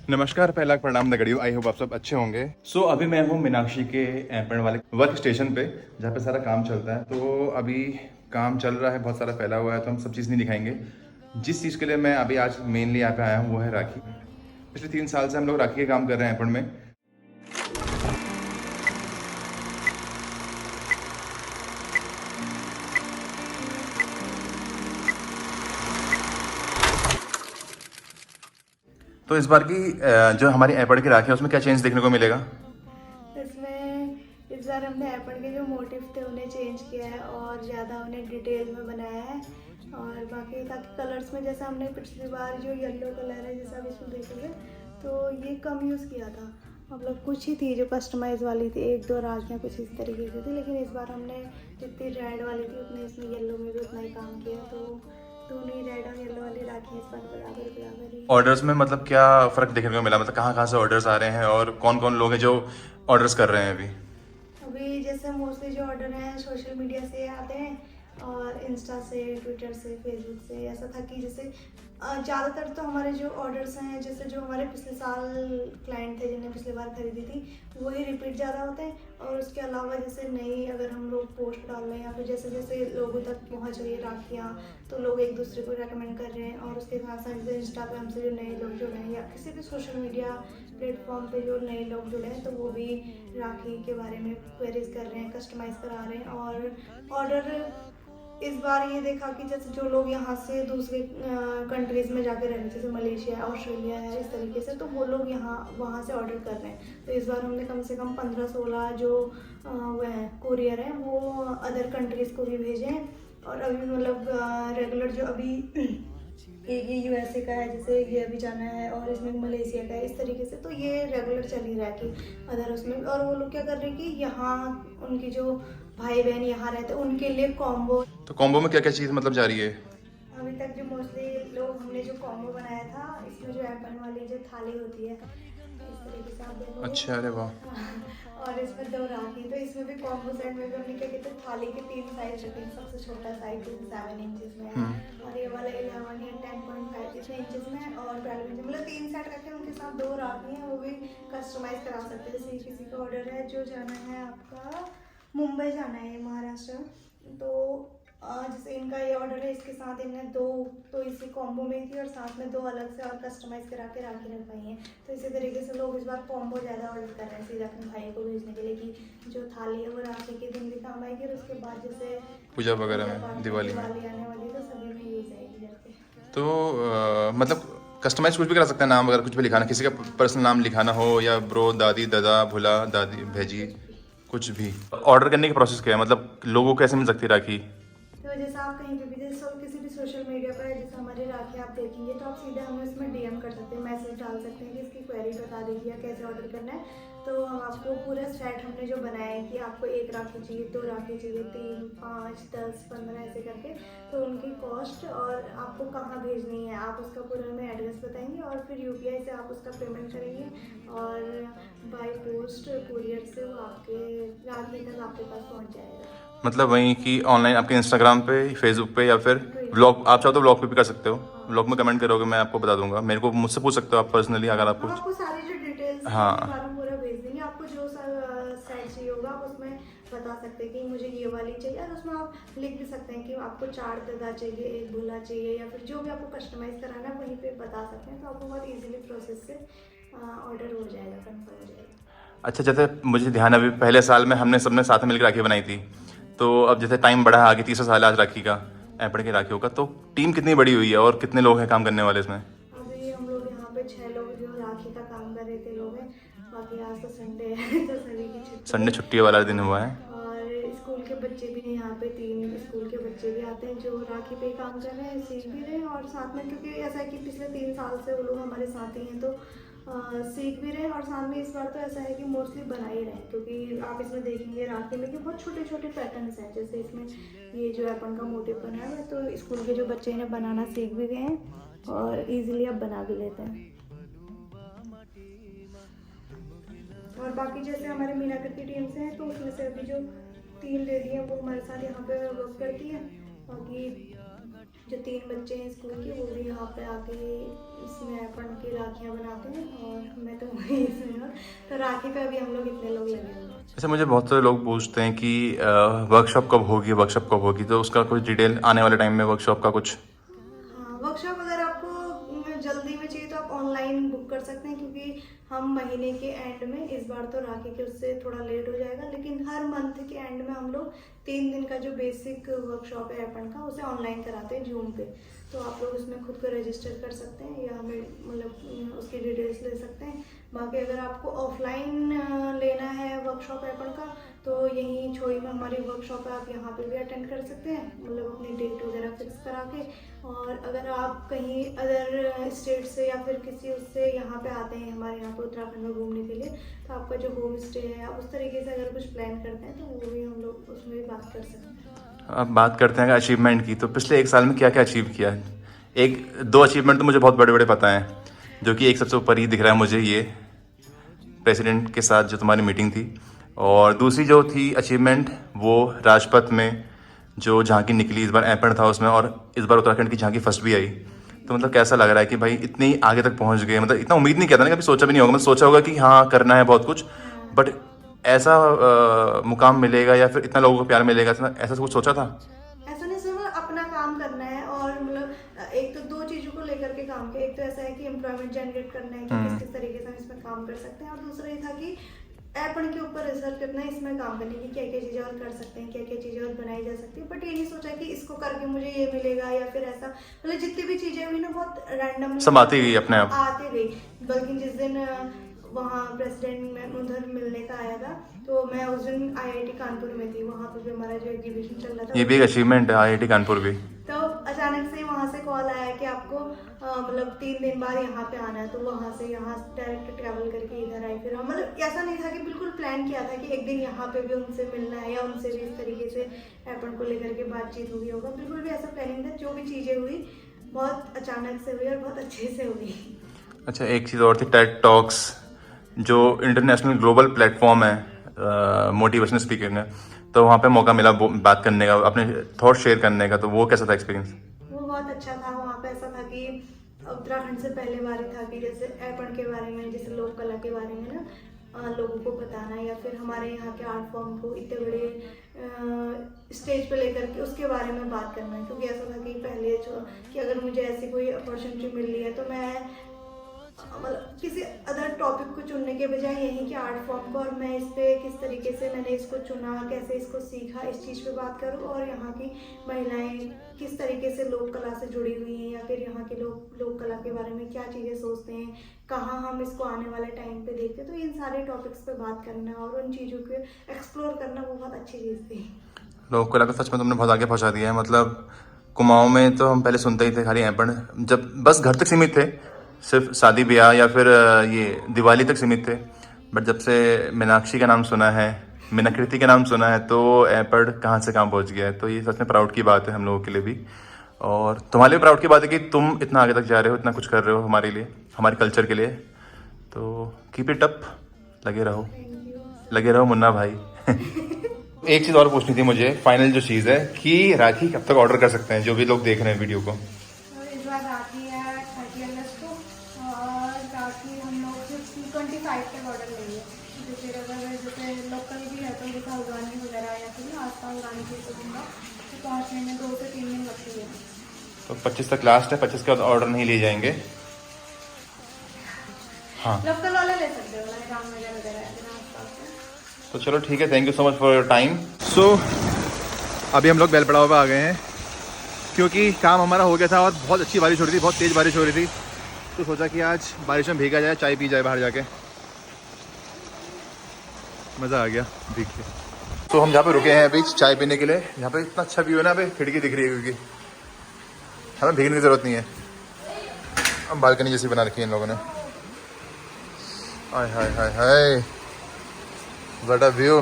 नमस्कार, पहला प्रणाम नगड़ियों। आई होप आप सब अच्छे होंगे। अभी मैं हूँ मीनाक्षी के एपण वाले वर्क स्टेशन पे, जहाँ पे सारा काम चलता है। तो अभी काम चल रहा है, बहुत सारा फैला हुआ है, तो हम सब चीज़ नहीं दिखाएंगे। जिस चीज़ के लिए मैं अभी आज मेनली यहाँ पे आया हूँ वो है राखी। पिछले 3 साल से हम लोग राखी के काम कर रहे हैं एपण में। तो इस बार की जो हमारी एपण की राखी है उसमें क्या चेंज देखने को मिलेगा? इसमें इस बार हमने एप्पल के जो मोटिव थे उन्हें चेंज किया है और ज़्यादा उन्हें डिटेल में बनाया है। और बाकी ताकि कलर्स में जैसे हमने पिछली बार जो येलो कलर है जैसा आप इसमें देखेंगे तो ये कम यूज़ किया था। मतलब कुछ ही थी जो कस्टमाइज वाली थी, एक दो राखियाँ कुछ इस तरीके की थी, लेकिन इस बार हमने जितनी रेड वाली थी उतने इसमें येलो में भी उतना ही काम किया। तो दोनों ही रेड और येलो वाली राखी इस बार बराबर बराबर ही। ऑर्डर्स में मतलब क्या फ़र्क देखने को मिला? मतलब कहाँ कहाँ से ऑर्डर्स आ रहे हैं और कौन कौन लोग हैं जो ऑर्डर्स कर रहे हैं अभी? अभी जैसे मोस्टली जो ऑर्डर हैं सोशल मीडिया से आते हैं और इंस्टा से, ट्विटर से, फेसबुक से। ऐसा था कि जैसे ज़्यादातर तो हमारे जो ऑर्डर्स हैं, जैसे जो हमारे पिछले साल क्लाइंट थे जिन्हें पिछली बार खरीदी थी, वही रिपीट ज़्यादा होते हैं। और उसके अलावा जैसे नई अगर हम लोग पोस्ट डाल रहे हैं या फिर जैसे जैसे लोगों तक पहुंच रही है राखियाँ, तो लोग एक दूसरे को रेकमेंड कर रहे हैं। और उसके साथ साथ जैसे इंस्टा पे हमसे जो नए लोग जुड़े हैं या किसी भी सोशल मीडिया प्लेटफॉर्म पे जो नए लोग जुड़े हैं, तो वो भी राखी के बारे में क्वेरीज कर रहे हैं, कस्टमाइज़ करा रहे हैं। और ऑर्डर इस बार ये देखा कि जैसे जो लोग यहाँ से दूसरे कंट्रीज़ में जाके रह रहे हैं, जैसे मलेशिया, ऑस्ट्रेलिया है, इस तरीके से, तो वो लोग यहाँ वहाँ से ऑर्डर कर रहे हैं। तो इस बार हमने कम से कम 15-16 जो वो हैं कुरियर हैं वो अदर कंट्रीज़ को भी भेजे हैं। और अभी मतलब रेगुलर जो अभी एक ये यूएसए का है, जैसे ये अभी जाना है, और इसमें मलेशिया का है, इस तरीके से। तो ये रेगुलर चल ही रहा है कि अदर उसमें। और वो लोग क्या कर रहे हैं कि यहाँ उनकी जो भाई बहन यहाँ रहते हैं उनके लिए कॉम्बो। तो कॉम्बो में क्या क्या चीज़ मतलब जा रही है? अभी तक जो मोस्टली लोग हमने जो कॉम्बो बनाया था, इसमें जो एपन वाली जो थाली होती है इस तरीके से आप देखोगे। अच्छा, अरे वाह। और इसमें 2 राखी, तो इसमें भी कॉम्बो सेट में भी हमने क्या कहते हैं थाली के 3 साइज रखे हैं। सबसे छोटा साइज 7 इंचेस में है, और ये वाला 11 या 10.5 इतने इंचेस में है, और 12 इंच, मतलब 3 सेट रखे हैं। उनके साथ 2 राखी हैं, वो भी कस्टमाइज करा सकते हैं। जैसे किसी का ऑर्डर है जो जाना है आपका मुंबई जाना है, महाराष्ट्र, तो जैसे इनका ये ऑर्डर है, इसके साथ इनने 2 तो इसी कॉम्बो में थी और साथ में 2 अलग से और कस्टमाइज करा के राखी रखवाई हैं। तो इसी तरीके से लोग इस बार कॉम्बो ज़्यादा ऑर्डर कर रहे हैं सीधा अपने भाई को भेजने के लिए, कि जो थाली है वो राखी के दिन भी काम आएगी, और उसके बाद जैसे पूजा वगैरह पूजा में, पाठ में दिवाली में। दिवाली आने वाली है, तो सभी में यूज़ आएगी घर पे। तो मतलब कस्टमाइज कुछ भी करा सकते हैं, नाम वगैरह कुछ भी लिखाना, किसी का पर्सनल नाम लिखाना हो, या ब्रो, दादी, दादा, भुला, दादी, भेजी, कुछ भी। कुछ भी। ऑर्डर करने की प्रोसेस क्या है? मतलब लोगों को कैसे मिल सकती है राखी? तो जैसे आप कहीं पे भी जैसे किसी भी सोशल मीडिया पर जैसे हमारी राखी आप देखेंगे, तो आप सीधे हमें उसमें डीएम कर सकते हैं, मैसेज डाल सकते हैं कि इसकी क्वेरी बता दीजिए या कैसे ऑर्डर करना है। तो हम आपको पूरा सेट हमने जो बनाया है कि आपको 1 राखी चाहिए, 2 राखी चाहिए, 3, 5, 10, 15 ऐसे करके, तो उनकी कॉस्ट और आपको कहाँ भेजनी है आप उसका पूरा हमें एड्रेस बताएंगे, और फिर यूपीआई से आप उसका पेमेंट करेंगे, और बाय पोस्ट कुरियर से वो आपके राखी तक आपके पास पहुँच जाएगा। मतलब वहीं कि ऑनलाइन आपके इंस्टाग्राम पे, फेसबुक पे, या फिर ब्लॉग, आप चाहो तो ब्लॉग पे भी कर सकते हो। ब्लॉग में कमेंट करोगे, मैं आपको बता दूंगा। मेरे को मुझसे पूछ सकते हो आप पर्सनली, अगर आपको हम आपको सारी जो डिटेल्स हैं हाँ। उसके बारे में पूरा भेज देंगे। आपको जो साइज चाहिए होगा आप उसमें बता सकते हैं कि मुझे ये वाली चाहिए, और उसमें आप लिख भी सकते हैं कि आपको 4 ददा चाहिए, 1 भुला चाहिए, या फिर जो भी आपको कस्टमाइज कराना है वहीं पे बता सकते हैं। तो आपको बहुत इजीली प्रोसेस से ऑर्डर हो जाएगा, कन्फर्म हो जाएगा। अच्छा, जैसे मुझे ध्यान है, अभी पहले साल में हमने सबने साथ में मिलकर राखी बनाई थी। तो अब जैसे टाइम बढ़ा, आगे 30 साल आज राखी का, एपड़ के राखियों का, तो टीम कितनी बड़ी हुई है और कितने लोग हैं काम करने वाले इसमें? अभी हम लोग यहाँ पे 6 लोग जो राखी का काम कर रहे थे लोग हैं। बाकी आज तो संडे है तो सभी की छुट्टी संडे है। छुट्टी वाला दिन हुआ है। और स्कूल के बच्चे भी हैं यहाँ पे, 3 स्कूल के बच्चे भी आते हैं जो राखी पे काम कर रहे हैं, सीख भी रहे हैं, और साथ में क्योंकि ऐसा है कि पिछले 3 साल से वो लोग हमारे साथ ही हैं, तो सीख भी रहे हैं। और साथ में इस बार तो ऐसा है कि मोस्टली बना ही रहे हैं, क्योंकि आप इसमें देखेंगे राखी में कि बहुत छोटे छोटे पैटर्न्स हैं। जैसे इसमें ये जो अपन का मोटिव बना है, तो स्कूल के जो बच्चे इन्हें बनाना सीख भी गए हैं और इजीली अब बना भी लेते हैं। और बाकी जैसे हमारे मीनाकर की टीम से हैं, तो उसमें से अभी जो 3 लेडी हैं वो हमारे साथ यहाँ पे वर्क करती हैं। बाकी जो 3 बच्चे हैं स्कूल के, वो भी यहाँ पे आके इसमें पढ़ के राखियाँ बनाते हैं, और मैं तो वही इसमें हूँ। तो राखी पे अभी हम लोग इतने लोग लगे हुए हैं। अच्छा, मुझे बहुत सारे लोग पूछते हैं कि वर्कशॉप कब होगी, तो उसका कुछ डिटेल आने वाले टाइम में वर्कशॉप का कुछ। हाँ, वर्कशॉप अगर आपको जल्दी में चाहिए तो आप ऑनलाइन बुक कर सकते हैं, क्योंकि हम महीने के एंड में, इस बार तो राखी के उससे थोड़ा लेट हो जाएगा, लेकिन हर मंथ के एंड में हम लोग 3 दिन का जो बेसिक वर्कशॉप है अपन का, उसे ऑनलाइन कराते हैं जूम पे। तो आप लोग उसमें खुद को रजिस्टर कर सकते हैं, या हमें मतलब उसकी डिटेल्स ले सकते हैं। बाकी अगर आपको ऑफलाइन लेना है वर्कशॉप अपन का, तो यहीं छोई में हमारी वर्कशॉप है, आप यहाँ पे भी अटेंड कर सकते हैं, मतलब अपनी डेट वगैरह फिक्स करा के। और अगर आप कहीं अदर स्टेट से या फिर किसी उससे यहाँ पे आते हैं हमारे यहाँ पे उत्तराखंड में घूमने के लिए, तो आपका जो होम स्टे है, आप उस तरीके से अगर कुछ प्लान करते हैं तो वो भी हम लोग उसमें भी बात कर सकते हैं। अब बात करते हैं अचीवमेंट की, तो पिछले 1 साल में क्या क्या अचीव किया है? 1-2 अचीवमेंट तो मुझे बहुत बड़े बड़े पता हैं, जो कि एक सबसे ऊपर ही दिख रहा है मुझे, ये प्रेसिडेंट के साथ जो तुम्हारी मीटिंग थी, और दूसरी जो थी अचीवमेंट वो राजपथ में जो झांकी निकली, इस बार ऐपण था उसमें, और इस बार उत्तराखंड की झांकी फर्स्ट भी आई। तो मतलब कैसा लग रहा है कि भाई इतनी आगे तक पहुंच गए? मतलब इतना उम्मीद नहीं किया था ना, कभी सोचा भी नहीं होगा, मतलब सोचा होगा कि हाँ करना है बहुत कुछ, बट ऐसा मुकाम मिलेगा या फिर इतना लोगों को प्यार मिलेगा, ऐसा कुछ सोचा था? ऐसा नहीं सर, अपना काम करना है, और मतलब एक तो 2 चीजों को लेकर के काम किया। एक तो ऐसा है कि एम्प्लॉयमेंट जनरेट करना है कि किस तरीके से हम इसमें काम कर सकते हैं, और दूसरा ये था कि ऐपण के ऊपर रिसर्च करना है, इसमें काम करने की क्या क्या चीज़ें और कर सकते हैं, क्या क्या चीज़ें और बनाई जा सकती है। बट ये नहीं सोचा कि इसको करके मुझे ये मिलेगा या फिर ऐसा, मतलब जितनी भी चीज़ें हुई ना बहुत रैंडम सब आती गई अपने आप, आती गई। बल्कि जिस दिन वहाँ प्रेसिडेंट में उधर मिलने का आया था, तो मैं उस दिन IIT कानपुर में थी, वहाँ पे भी हमारा जो एग्जीबिशन चल रहा था। ये भी एक अचीवमेंट है IIT कानपुर भी। तो अचानक से वहाँ से कॉल आया कि आपको मतलब 3 दिन बाद यहाँ पे आना है, तो वहाँ से यहाँ डायरेक्ट ट्रैवल करके इधर आई। फिर मतलब ऐसा नहीं था कि बिल्कुल प्लान किया था कि एक दिन यहाँ पे भी उनसे मिलना है या उनसे भी इस तरीके से ऐपण को लेकर के बातचीत हुई होगा, बिल्कुल भी ऐसा प्लानिंग था। जो भी चीज़ें हुई बहुत अचानक से हुई और बहुत अच्छे से हुई। अच्छा, एक चीज़ और थी, टेड टॉक्स जो इंटरनेशनल ग्लोबल प्लेटफॉर्म है मोटिवेशनल स्पीकिंग है, तो वहाँ पे मौका मिला बात करने का, अपने थॉट शेयर करने का, तो वो कैसा था एक्सपीरियंस? वो बहुत अच्छा था। वहाँ पे ऐसा था कि उत्तराखंड से पहले बार था कि जैसे ऐपण के बारे में, जैसे लोक कला के बारे में ना लोगों को बताना, या फिर हमारे यहाँ के आर्ट फॉर्म को इतने बड़े स्टेज पे लेकर के उसके बारे में बात करना है। क्योंकि ऐसा था कि पहले जो कि अगर मुझे ऐसी कोई अपॉर्चुनिटी मिल रही है, तो मैं मतलब किसी अदर टॉपिक को चुनने के बजाय यहीं के आर्ट फॉर्म को, और मैं इस पे किस तरीके से मैंने इसको चुना, कैसे इसको सीखा, इस चीज़ पे बात करूँ। और यहाँ की महिलाएं किस तरीके से लोक कला से जुड़ी हुई हैं, या फिर यहाँ के लोग लोक कला के बारे में क्या चीज़ें सोचते हैं, कहाँ हम इसको आने वाले टाइम पे देखते हैं। तो इन सारे टॉपिक्स पे बात करना और उन चीज़ों को एक्सप्लोर करना वो बहुत अच्छी चीज़ थी। लोक कला का सच में तुमने बहुत आगे पहुँचा दिया है। मतलब कुमाऊँ में तो हम पहले सुनते ही थे खाली ऐपण, जब बस घर तक सीमित थे, सिर्फ शादी ब्याह या फिर ये दिवाली तक सीमित थे। बट जब से मीनाक्षी का नाम सुना है, मीनाकृति का नाम सुना है, तो ऐपण कहाँ से कहाँ पहुँच गया है। तो ये सच में प्राउड की बात है हम लोगों के लिए भी, और तुम्हारे लिए प्राउड की बात है कि तुम इतना आगे तक जा रहे हो, इतना कुछ कर रहे हो हमारे लिए, हमारे कल्चर के लिए। तो कीप इट अप, लगे रहो मुन्ना भाई। एक चीज़ और पूछनी थी मुझे, फाइनल जो चीज़ है कि राखी कब तक ऑर्डर कर सकते हैं जो भी लोग देख रहे हैं वीडियो को? इस बार राखी है 30 अगस्त को, और राखी हम लोग 25 तक ऑर्डर लेंगे। तो फिर अगर जैसे लोकल भी है तो जैसे उगानी वगैरह या फिर आसपास उगानी की तो दूँगा, तो पहुँचने में 2 से 3 दिन लगती है। तो 25 तक लास्ट है, 25 के बाद ऑर्डर नहीं लिए जाएंगे। हाँ, लोकल वाले ले सकते हो, रामनगर वगैरह आसपास में। तो चलो ठीक है, thank you so much for your time. So अभी हम लोग बेलपड़ाव पे आ गए हैं, क्योंकि काम हमारा हो गया था और बहुत अच्छी बारिश हो रही थी, बहुत तेज़ बारिश हो रही थी। तो सोचा कि आज बारिश में भीगा जाए, चाय पी जाए बाहर जाके, मज़ा आ गया भीग के। तो हम जहाँ पे रुके हैं अभी चाय पीने के लिए, यहाँ पे इतना अच्छा व्यू है ना, अभी खिड़की दिख रही है, क्योंकि हमें भीगने की ज़रूरत नहीं है। अब बालकनी जैसी बना रखी है इन लोगों ने। हाय हाय हाय हाय, व्हाट अ व्यू।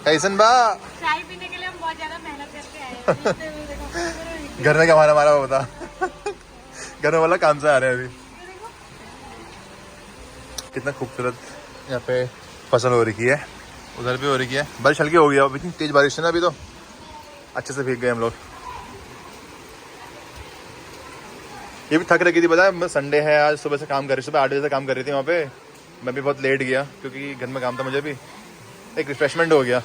कैसन बा? चाय पीने के लिए हम बहुत ज्यादा मेहनत करके आए हैं। घर में क्या हमारा वो बता। घर में वाला काम से आ रहे हैं अभी। कितना खूबसूरत यहाँ पे फसल हो रही है, उधर भी हो रही है। बारिश हल्की हो गई है, अब इतनी तेज बारिश है ना अभी, तो अच्छे से भीग गए हम लोग। ये भी थक रखी थी, पता है संडे है आज, सुबह से काम कर रही, सुबह 8 बजे से काम कर रही थी वहाँ पे। मैं भी बहुत लेट गया क्योंकि घर में काम था, मुझे भी एक रिफ्रेशमेंट हो गया।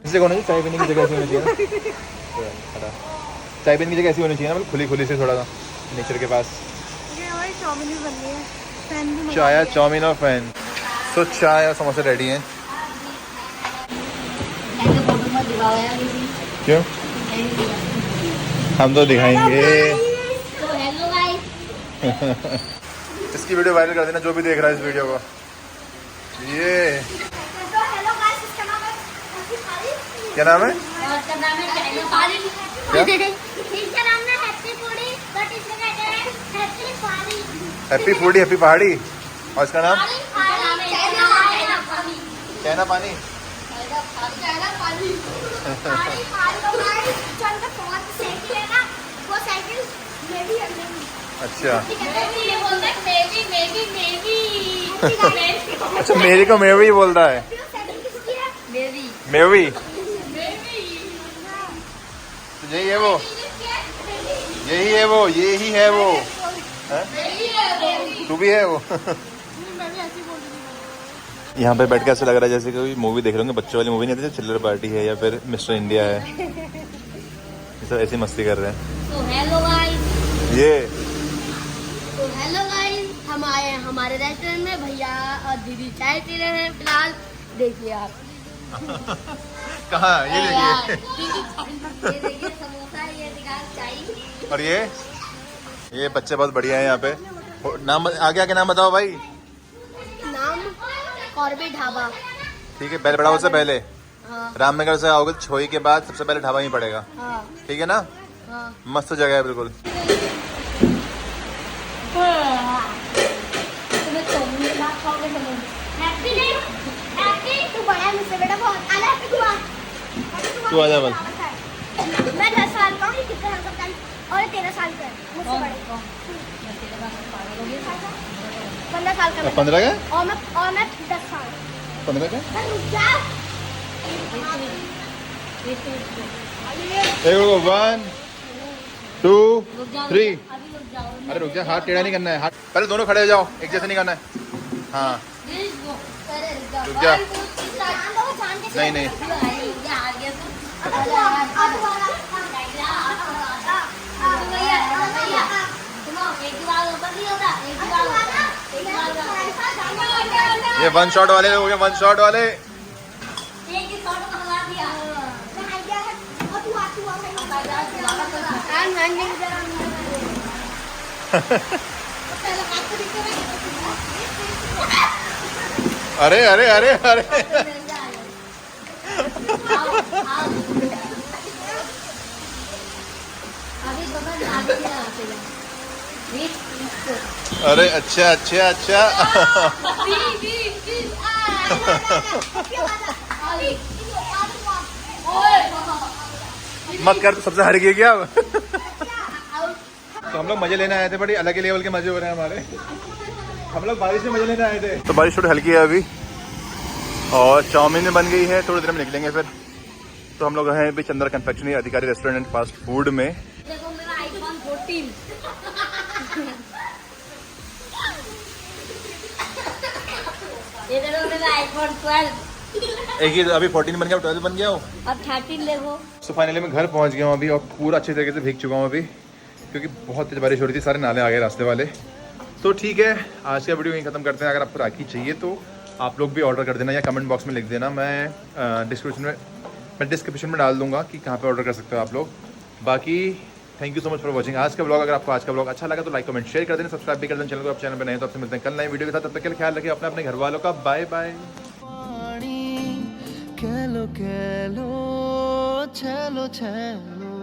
इसलिए कौन है चाय पीने की जगह ऐसी होनी चाहिए ना, चाय पीने की जगह ऐसी होनी चाहिए ना, खुली खुली से थोड़ा सा नेचर के पास। चाउमीन भी बन रही है, फैन भी चाय, चाउमीन और फैन। तो चाय और समोसे रेडी हैं। क्यों? हम तो दिखाएंगे। इसकी वीडियो वायरल कर देना जो भी देख रहा है इस वीडियो को। ये क्या नाम है? हैप्पी फूडी, हैप्पी पहाड़ी। और इसका नाम चाइना पानी। अच्छा अच्छा, मेरी को मेवी बोलता है। मेवी यही है वो, यही है वो, यही है वो है? तू भी है वो। यहाँ पे बैठ के ऐसा लग रहा है जैसे कोई मूवी देख रहे होंगे, बच्चों वाली मूवी नहीं आती, चिल्लर पार्टी है या फिर मिस्टर इंडिया है, ये सब ऐसी मस्ती कर रहे हैं। तो हेलो गाइस, हम आए हैं हमारे रेस्टोरेंट में। भैया और दीदी चाय पी रहे हैं फिलहाल, देखिए आप। कहाँ? ये देखिए। ये देखिए समोसा, ये दिखा चाय। और ये बच्चे बहुत बढ़िया है यहाँ पे। नाम आगे आगे नाम बताओ भाई। नाम कॉर्बेट ढाबा। ठीक है, पहले बड़ा से पहले हाँ रामनगर से आओगे छोई के बाद सबसे पहले ढाबा ही पड़ेगा। हाँ ठीक है ना? हाँ। मस्त जगह है बिल्कुल। तुम्हें चाउमीन ना खाओगे समोसा। हैप्पी नहीं? हैप्पी तू बड़ा है मुझसे बेटा बहुत। आला हैप्पी तू आ। तू आ जा बस। मैं 10 साल का हूँ, कितना साल का है? और 13 साल का है मुझसे बड़े। 15 साल का। 15 का? और मैं 10 साल। 15 का? रुक जा। 1 2 3। अभी रुक जाओ। अरे रुक जा, हाथ टेढ़ा नहीं करना है, हाथ पहले दोनों खड़े हो जाओ, एक जैसे नहीं करना है। हाँ रुक जा। नहीं नहीं ये वन शॉट वाले हो गए, वन शॉट वाले। अरे अरे अरे अरे अरे अच्छा अच्छा अच्छा। मत कर, सबसे हर गई क्या अब? तो हम लोग मजे लेने आए थे, बड़ी अलग ही लेवल के मजे हो रहे हैं हमारे। हम लोग बारिश में मजे लेने आए थे, तो बारिश थोड़ी हल्की है अभी और चाउमीन में बन गई है, थोड़ी देर में निकलेंगे फिर। तो हम लोग हैं अभी चंद्रा कन्फेक्शनरी अधिकारी रेस्टोरेंट एंड फास्ट फूड में। देखो मेरा आईफोन 14। ये देखो मेरा आईफोन 12। एक ही अभी 14 बन गया, 12 बन गया हो। अब 13 ले लो। सो फाइनली मैं घर पहुंच गया हूँ अभी और पूरा अच्छी तरीके से भीग चुका हूँ अभी, क्योंकि बहुत तेज बारिश हो रही थी, सारे नाले आ गए रास्ते वाले। तो ठीक है, आज का वीडियो यहीं खत्म करते हैं। अगर आपको राखी चाहिए तो आप लोग भी ऑर्डर कर देना या कमेंट बॉक्स में लिख देना, मैं डिस्क्रिप्शन में डाल दूंगा कि कहाँ पे ऑर्डर कर सकते हो आप लोग। बाकी thank you so much for watching आज का ब्लॉग। अगर आपको आज का ब्लॉग अच्छा लगा तो लाइक कमेंट शेयर कर देना, सब्सक्राइब भी कर देना चैनल को। आप चैनल पर नए तो आपसे मिलते हैं कल नए वीडियो के साथ। तब तक के लिए ख्याल रखिए अपने अपने घर वालों का। Bye bye. खेलो खेलो चलो चलो